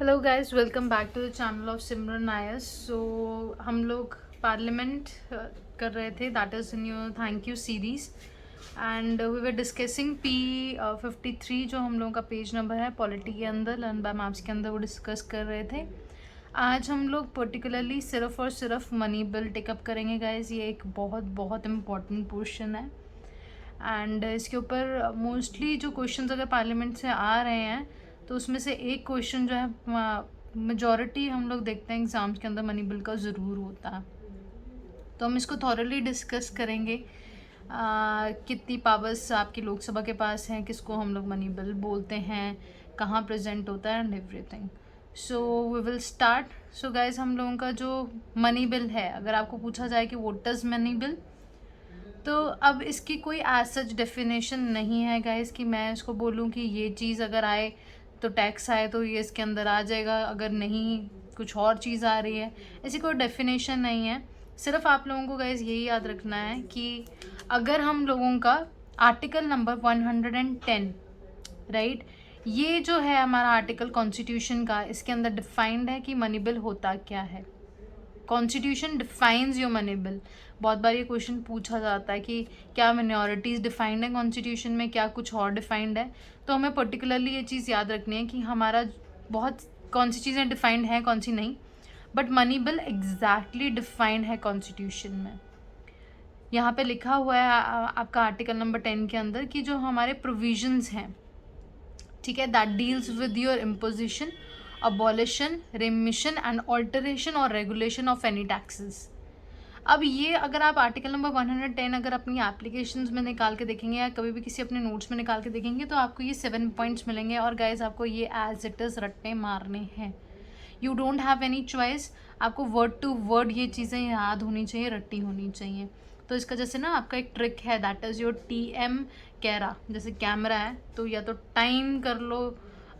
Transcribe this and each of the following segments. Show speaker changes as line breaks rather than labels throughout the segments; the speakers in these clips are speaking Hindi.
Hello guys, welcome back to the channel of Simran Ayas. So हम लोग पार्लियामेंट कर रहे थे, that is in your thank you series, and we were discussing P53 जो हम लोगों का पेज नंबर है पॉलिटी के अंदर, लर्न बाय मैप्स के अंदर वो डिस्कस कर रहे थे। आज हम लोग पर्टिकुलरली सिर्फ और सिर्फ मनी बिल टेकअप करेंगे गाइस। ये एक बहुत बहुत इम्पॉर्टेंट पोर्शन है एंड इसके ऊपर मोस्टली जो क्वेश्चंस अगर पार्लियामेंट से आ रहे हैं तो उसमें से एक क्वेश्चन जो है मेजॉरिटी हम लोग देखते हैं एग्ज़ाम्स के अंदर मनी बिल का ज़रूर होता है। तो हम इसको थॉरली डिस्कस करेंगे। कितनी पावर्स आपकी लोकसभा के पास हैं, किसको हम लोग मनी बिल बोलते हैं, कहाँ प्रेजेंट होता है and everything. So we will start. So guys, हम लोगों का जो मनी बिल है, अगर आपको पूछा जाए कि व्हाट इज़ मनी बिल, तो अब इसकी कोई एज सच डेफिनेशन नहीं है गाइस कि मैं इसको बोलूँ कि ये चीज़ अगर आए तो टैक्स आए तो ये इसके अंदर आ जाएगा, अगर नहीं कुछ और चीज़ आ रही है, ऐसी कोई डेफिनेशन नहीं है। सिर्फ आप लोगों को गाइस यही याद रखना है कि अगर हम लोगों का आर्टिकल नंबर 110, राइट, ये जो है हमारा आर्टिकल कॉन्स्टिट्यूशन का, इसके अंदर डिफाइंड है कि मनी बिल होता क्या है। Constitution defines your money bill. बहुत बार ये क्वेश्चन पूछा जाता है कि क्या मिनॉरिटीज़ डिफाइंड है कॉन्स्टिट्यूशन में, क्या कुछ और डिफाइंड है। तो हमें पर्टिकुलरली ये चीज़ याद रखनी है कि हमारा बहुत कौन सी चीज़ें डिफाइंड हैं, कौन सी नहीं, but money bill exactly defined है कॉन्स्टिट्यूशन में। यहाँ पे लिखा हुआ है आपका आर्टिकल नंबर 10 के अंदर कि जो हमारे प्रोविजंस हैं, ठीक है, that deals with your imposition, abolition, remission and alteration और रेगुलेशन ऑफ एनी टैक्सेस। अब ये अगर आप आर्टिकल नंबर 110 अगर अपनी एप्लीकेशंस में निकाल के देखेंगे या कभी भी किसी अपने नोट्स में निकाल के देखेंगे तो आपको ये 7 पॉइंट्स मिलेंगे और गाइज आपको ये एज इट इज़ रट्टे मारने हैं। You don't have any choice, आपको वर्ड टू वर्ड ये चीज़ें याद होनी चाहिए, रट्टी होनी चाहिए। तो इसका जैसे ना आपका एक ट्रिक है, दैट इज़ योर TM कैरा। जैसे कैमरा है तो या तो टाइम कर लो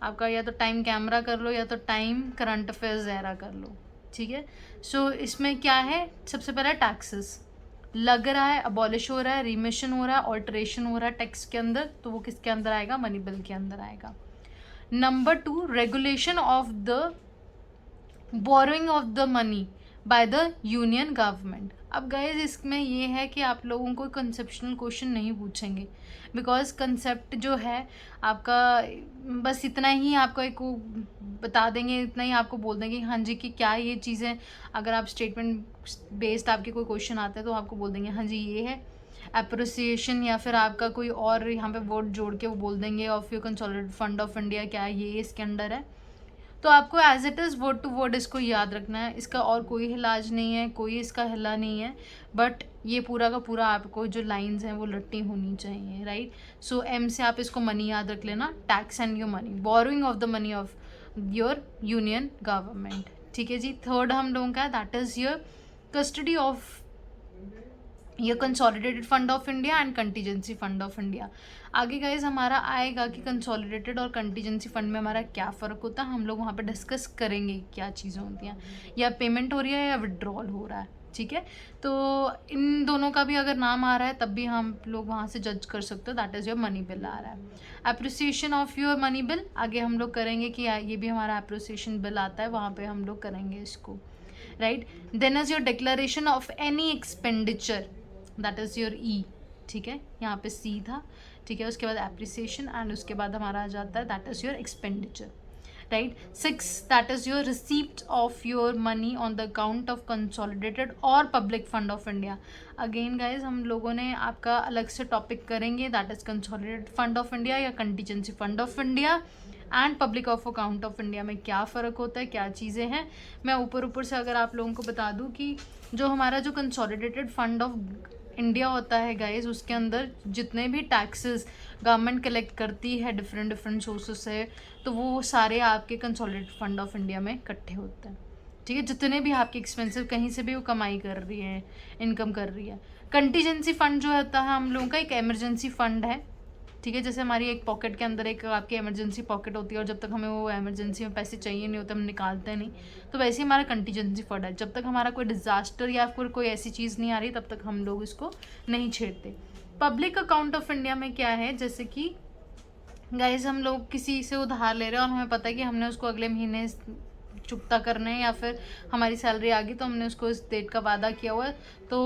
आपका, या तो टाइम कैमरा कर लो, या तो टाइम करंट अफेयर्स ज़हरा कर लो, ठीक है। सो इसमें क्या है, सबसे पहला टैक्सेस लग रहा है, अबॉलिश हो रहा है, रिमिशन हो रहा है, ऑल्टरेशन हो रहा है टैक्स के अंदर, तो वो किसके अंदर आएगा, मनी बिल के अंदर आएगा। Number 2, regulation of the borrowing of the money by the union government. अब गाइज इसमें ये है कि आप लोगों को कंसेप्शनल क्वेश्चन नहीं पूछेंगे, बिकॉज कंसेप्ट जो है आपका बस इतना ही आपको एक बता देंगे, इतना ही आपको बोल देंगे हाँ जी कि क्या ये चीज़ें, अगर आप स्टेटमेंट बेस्ड आपके कोई क्वेश्चन आते हैं तो आपको बोल देंगे हाँ जी ये है अप्रोसिएशन, या फिर आपका कोई और यहाँ पे वर्ड जोड़ के वो बोल देंगे of your consolidated fund of India, क्या ये इसके अंडर है। तो आपको as it is word to word इसको याद रखना है, इसका और कोई इलाज नहीं है, कोई इसका हिला नहीं है, बट ये पूरा का पूरा आपको जो लाइंस हैं वो लट्टी होनी चाहिए, राइट। सो एम से आप इसको मनी याद रख लेना, tax and your money, borrowing of the money of your union government, ठीक है जी। थर्ड हम लोगों का that is your custody of ये consolidated fund of India and contingency fund of India. आगे गाइज हमारा आएगा कि कंसोलिडेटेड और कंटीजेंसी फंड में हमारा क्या फ़र्क होता है, हम लोग वहाँ पे डिस्कस करेंगे क्या चीज़ें होती हैं, या पेमेंट हो रही है या विड्रॉल हो रहा है, ठीक है। तो इन दोनों का भी अगर नाम आ रहा है तब भी हम लोग वहाँ से जज कर सकते हो, that is your money bill आ रहा है। Appreciation of your money bill आगे हम लोग करेंगे कि ये भी हमारा अप्रिसिएशन बिल आता है, वहाँ पे हम लोग करेंगे इसको, right. Then is your declaration of any expenditure, that is your E, ठीक है, यहाँ पे सी था, ठीक है। उसके बाद एप्रिसिएशन एंड उसके बाद हमारा आ जाता है that is your expenditure, right. 6, that is your receipt of your money on the account of consolidated और public fund of India. Again guys हम लोगों ने आपका अलग से टॉपिक करेंगे, that is consolidated fund of India या contingency fund of India and public of account of India में क्या फ़र्क होता है, क्या चीज़ें हैं। मैं ऊपर से अगर आप लोगों को बता दूं कि जो हमारा जो कंसोलिडेटेड फंड ऑफ इंडिया होता है गाइज, उसके अंदर जितने भी टैक्सेस गवर्नमेंट कलेक्ट करती है डिफरेंट सोर्सेस से, तो वो सारे आपके कंसोलिडेटेड फंड ऑफ इंडिया में इकट्ठे होते हैं, ठीक है। जितने भी आपके एक्सपेंसिव कहीं से भी वो कमाई कर रही है, इनकम कर रही है। कंटीजेंसी फंड जो होता है हम लोगों का एक इमरजेंसी फंड है, ठीक है। जैसे हमारी एक पॉकेट के अंदर एक आपकी इमरजेंसी पॉकेट होती है और जब तक हमें वो इमरजेंसी में पैसे चाहिए नहीं होते हम निकालते नहीं, तो वैसे ही हमारा कंटीजेंसी फंड है, जब तक हमारा कोई डिजास्टर या फिर कोई ऐसी चीज़ नहीं आ रही तब तक हम लोग इसको नहीं छेड़ते। पब्लिक अकाउंट ऑफ इंडिया में क्या है, जैसे कि गाइज हम लोग किसी से उधार ले रहे हैं और हमें पता है कि हमने उसको अगले महीने चुकता करना है, या फिर हमारी सैलरी आ गई तो हमने उसको इस डेट का वादा किया हुआ है तो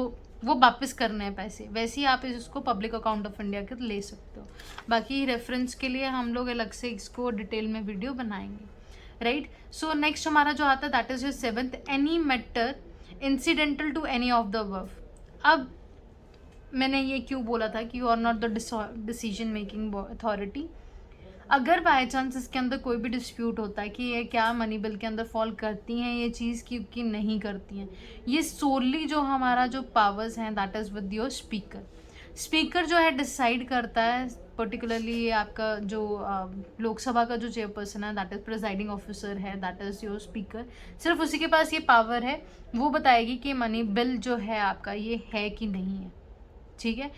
वो वापस करने हैं पैसे, वैसे ही आप इसको पब्लिक अकाउंट ऑफ इंडिया के ले सकते हो। बाकी रेफरेंस के लिए हम लोग अलग से इसको डिटेल में वीडियो बनाएंगे, राइट। सो नेक्स्ट हमारा जो आता है that is your 7th, any matter incidental to any of the above. अब मैंने ये क्यों बोला था कि you are not the decision making authority. अगर बाय चांस इसके अंदर कोई भी डिस्प्यूट होता है कि ये क्या मनी बिल के अंदर फॉल करती हैं ये चीज़ कि नहीं करती हैं, ये सोली जो हमारा जो पावर्स हैं that is with your speaker. Speaker जो है डिसाइड करता है, पर्टिकुलरली ये आपका जो लोकसभा का जो चेयरपर्सन है दैट इज़ प्रिजाइडिंग ऑफिसर है, दैट इज़ योर स्पीकर। सिर्फ उसी के पास ये पावर है, वो बताएगी कि मनी बिल जो है आपका ये है कि नहीं है, ठीक है।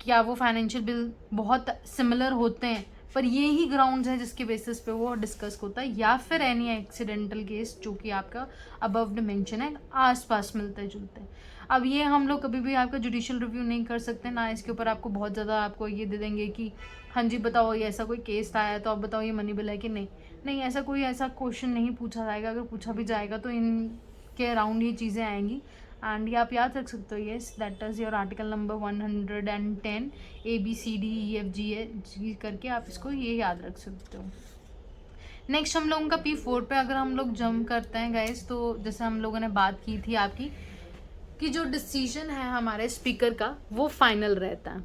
क्या वो फाइनेंशियल बिल बहुत सिमिलर होते हैं, पर ये ही ग्राउंड्स है जिसके बेसिस पे वो डिस्कस होता है, या फिर एनी एक्सीडेंटल केस जो कि आपका अबव मेंशन है आसपास मिलते जुलते। अब ये हम लोग कभी भी आपका जुडिशियल रिव्यू नहीं कर सकते ना, इसके ऊपर आपको बहुत ज़्यादा आपको ये दे देंगे कि हाँ जी बताओ ये ऐसा कोई केस आया है तो आप बताओ ये मनी बिल है कि नहीं। नहीं, ऐसा कोई ऐसा क्वेश्चन नहीं पूछा जाएगा, अगर पूछा भी जाएगा तो इनके अराउंड ये चीज़ें आएंगी। एंड ये आप याद रख सकते हो, yes that is your article number 110 ABCDEFG करके आप इसको ये याद रख सकते हो। नेक्स्ट हम लोगों का P4 पे अगर हम लोग जंप करते हैं गाइस, तो जैसे हम लोगों ने बात की थी आपकी कि जो डिसीजन है हमारे स्पीकर का वो फाइनल रहता है,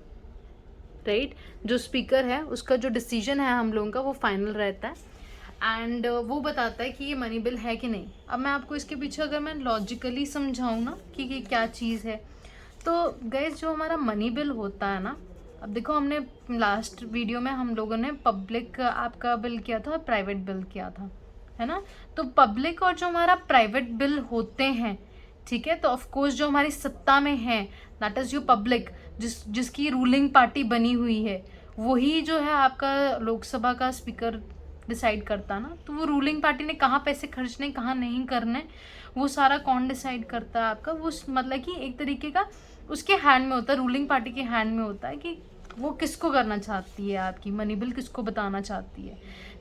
राइट। जो स्पीकर है उसका जो डिसीजन है हम लोगों का वो फाइनल रहता है एंड वो बताता है कि ये मनी बिल है कि नहीं। अब मैं आपको इसके पीछे अगर मैं लॉजिकली समझाऊँ ना कि क्या चीज़ है, तो गाइस जो हमारा मनी बिल होता है ना, अब देखो हमने लास्ट वीडियो में हम लोगों ने पब्लिक आपका बिल किया था और प्राइवेट बिल किया था, है ना। तो पब्लिक और जो हमारा प्राइवेट बिल होते हैं, ठीक है, तो ऑफकोर्स जो हमारी सत्ता में है दैट इज़ योर पब्लिक, जिसकी रूलिंग पार्टी बनी हुई है, वही जो है आपका लोकसभा का स्पीकर डिसाइड करता ना। तो वो रूलिंग पार्टी ने कहाँ पैसे खर्चने कहाँ नहीं करने, वो सारा कौन डिसाइड करता है आपका, वो मतलब कि एक तरीके का उसके हैंड में होता है, रूलिंग पार्टी के हैंड में होता है कि वो किसको करना चाहती है, आपकी मनी बिल किसको बताना चाहती है,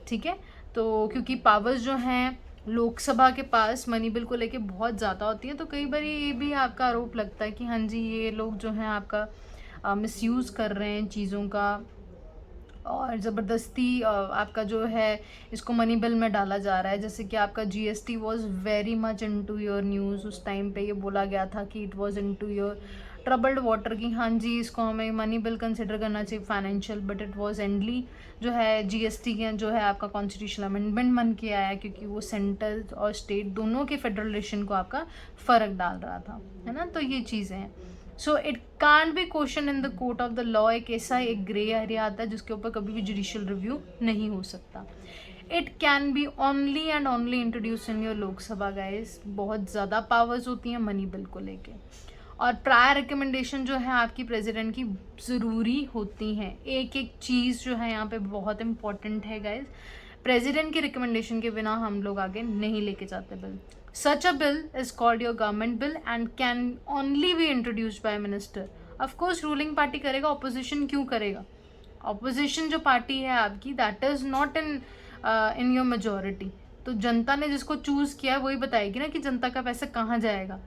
ठीक है। तो क्योंकि पावर्स जो हैं लोकसभा के पास मनी बिल को लेके बहुत ज़्यादा होती है, तो कई बार ये भी आपका आरोप लगता है कि हाँ जी ये लोग जो हैं आपका मिसयूज़ कर रहे हैं चीज़ों का, और ज़बरदस्ती आपका जो है इसको मनी बिल में डाला जा रहा है। जैसे कि आपका GST was very much into your news, उस टाइम पे ये बोला गया था कि it was into your troubled water, कि हाँ जी इसको हमें मनी बिल कंसिडर करना चाहिए फाइनेंशियल, बट इट वाज एंडली जो है GST के जो है आपका कॉन्स्टिट्यूशनल अमेंडमेंट बन के आया, क्योंकि वो सेंट्रल और स्टेट दोनों के फेडरलेशन को आपका फ़र्क डाल रहा था, है ना। तो ये चीज़ें हैं। So it can't be question in the court of the law, एक ऐसा एक ग्रे एरिया आता है जिसके ऊपर कभी भी जुडिशियल रिव्यू नहीं हो सकता। It can be only and only introduce in your Lok Sabha guys. बहुत ज़्यादा पावर्स होती हैं मनी बिल को लेके, और प्रायर रिकमेंडेशन जो है आपकी प्रेसिडेंट की ज़रूरी होती हैं। एक एक चीज़ जो है यहाँ पे बहुत इंपॉर्टेंट है गाइस, प्रेसिडेंट की रिकमेंडेशन के बिना हम लोग आगे नहीं लेके जाते bill. Such a bill is called your government bill and can only be introduced by a minister. Of course ruling party करेगा, opposition क्यों करेगा? Opposition जो पार्टी है आपकी that is not in your majority. तो जनता ने जिसको चूज़ किया है वही बताएगी ना कि जनता का पैसा कहाँ जाएगा।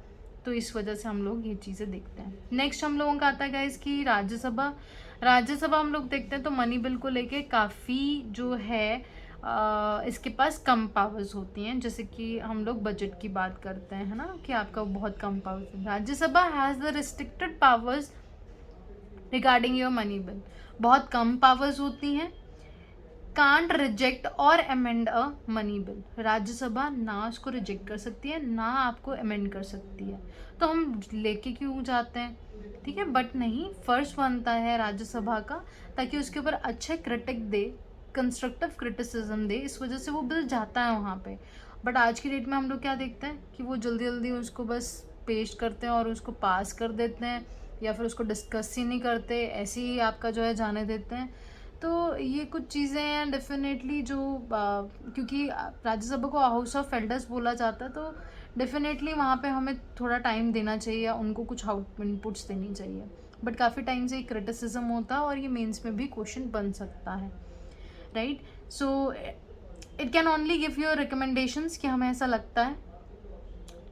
तो इस वजह से हम लोग ये चीज़ें देखते हैं। नेक्स्ट हम लोगों का आता है गाइस कि राज्यसभा हम लोग देखते हैं तो मनी बिल को लेके काफ़ी जो है इसके पास कम पावर्स होती हैं। जैसे कि हम लोग बजट की बात करते हैं, है ना, कि आपका बहुत कम पावर्स है। Rajya Sabha has the restricted powers regarding your money bill, बहुत कम पावर्स होती हैं। कांट रिजेक्ट और amend a money bill, Rajya Sabha ना उसको रिजेक्ट कर सकती है ना आपको अमेंड कर सकती है। तो हम लेके क्यों जाते हैं, ठीक है, बट नहीं, फर्स्ट बनता है राज्यसभा का ताकि उसके ऊपर अच्छे क्रिटिक दे, कंस्ट्रक्टिव क्रिटिसिज्म दे, इस वजह से वो बिल जाता है वहाँ पे। बट आज की डेट में हम लोग क्या देखते हैं कि वो जल्दी जल्दी उसको बस पेश करते हैं और उसको पास कर देते हैं, या फिर उसको डिस्कस ही नहीं करते, ऐसे ही आपका जो है जाने देते हैं। तो ये कुछ चीज़ें हैं डेफिनेटली जो क्योंकि राज्यसभा को हाउस ऑफ एल्डर्स बोला जाता है, तो डेफिनेटली वहाँ पे हमें थोड़ा टाइम देना चाहिए या उनको कुछ आउट इनपुट्स देनी चाहिए। बट काफ़ी टाइम से क्रिटिसिज्म होता है और ये मेंस में भी क्वेश्चन बन सकता है। Right. So it can only give your recommendations कि हमें ऐसा लगता है.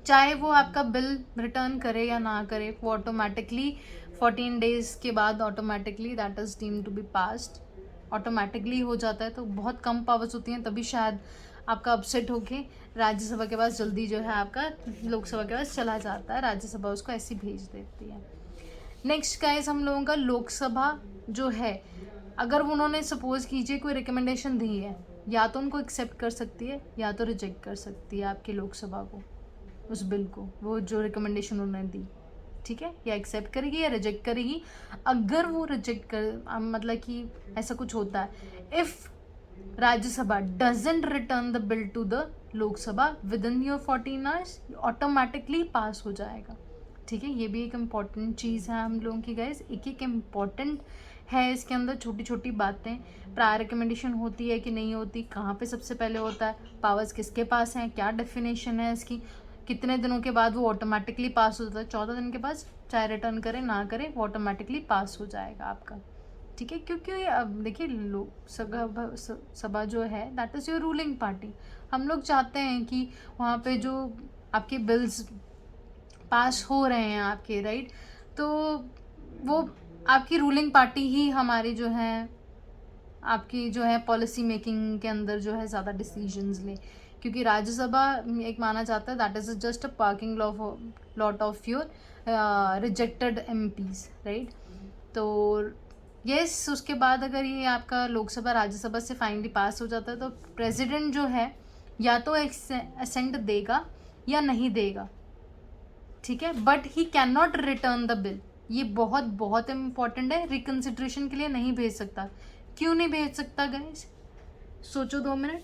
चाहे वो आपका बिल रिटर्न करे या ना करे, वो ऑटोमेटिकली 14 डेज के बाद automatically that is deemed to be passed, automatically हो जाता है. तो बहुत कम पावर्स होती हैं, तभी शायद आपका अपसेट होके राज्यसभा के पास जल्दी जो है आपका लोकसभा के पास चला जाता है, राज्यसभा उसको ऐसी भेज देती है. नेक्स्ट गाइस, हम लोगों का लोकसभा जो है, अगर उन्होंने सपोज कीजिए कोई रिकमेंडेशन दी है, या तो उनको एक्सेप्ट कर सकती है या तो रिजेक्ट कर सकती है आपकी लोकसभा को, उस बिल को, वो जो रिकमेंडेशन उन्होंने दी. ठीक है, या एक्सेप्ट करेगी या रिजेक्ट करेगी. अगर वो रिजेक्ट कर मतलब कि ऐसा कुछ होता है, if Rajya Sabha doesn't return the bill to the Lok Sabha within your 14 hours, automatically pass हो जाएगा. ठीक है, ये भी एक इम्पॉर्टेंट चीज़ है हम लोगों की गाइस. एक एक इम्पॉर्टेंट है इसके अंदर, छोटी छोटी बातें. प्रायर रिकमेंडेशन होती है कि नहीं होती, कहाँ पे सबसे पहले होता है, पावर्स किसके पास हैं, क्या डेफिनेशन है इसकी, कितने दिनों के बाद वो ऑटोमेटिकली पास हो जाता है. 14 दिन के बाद चाहे रिटर्न करे ना करे, वो ऑटोमेटिकली पास हो जाएगा आपका. ठीक है, क्योंकि अब देखिए लोकसभा जो है that is your ruling party. हम लोग चाहते हैं कि वहाँ पे जो आपके बिल्स पास हो रहे हैं आपके, राइट, तो वो आपकी रूलिंग पार्टी ही हमारी जो है आपकी जो है पॉलिसी मेकिंग के अंदर जो है ज़्यादा डिसीजंस ले. क्योंकि राज्यसभा एक माना जाता है that is just a parking lot of your rejected MPs, right. तो यस, उसके बाद अगर ये आपका लोकसभा राज्यसभा से फाइनली पास हो जाता है, तो प्रेसिडेंट जो है या तो असेंट देगा या नहीं देगा. ठीक है, but he can not return the bill. ये बहुत बहुत इम्पॉर्टेंट है. रिकन्सिडरेशन के लिए नहीं भेज सकता. क्यों नहीं भेज सकता गाइस, सोचो 2 मिनट.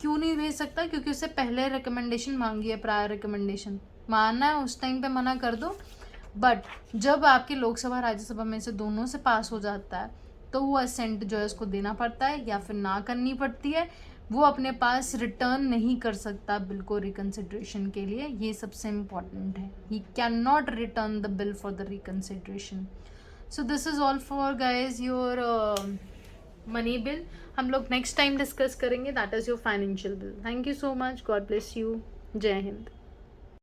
क्यों नहीं भेज सकता? क्योंकि उससे पहले रिकमेंडेशन मांगी है, प्रायर रिकमेंडेशन मानना है, उस टाइम पे मना कर दो. बट जब आपकी लोकसभा राज्यसभा में से दोनों से पास हो जाता है, तो वो असेंट जो है उसको देना पड़ता है या फिर ना करनी पड़ती है. वो अपने पास रिटर्न नहीं कर सकता बिल को रिकन्सिडरेशन के लिए. ये सबसे इम्पॉर्टेंट है. He can not return the bill for the reconsideration. So this is all for guys your money bill. हम लोग नेक्स्ट टाइम डिस्कस करेंगे, that is your financial bill. Thank you so much. God bless you. जय हिंद.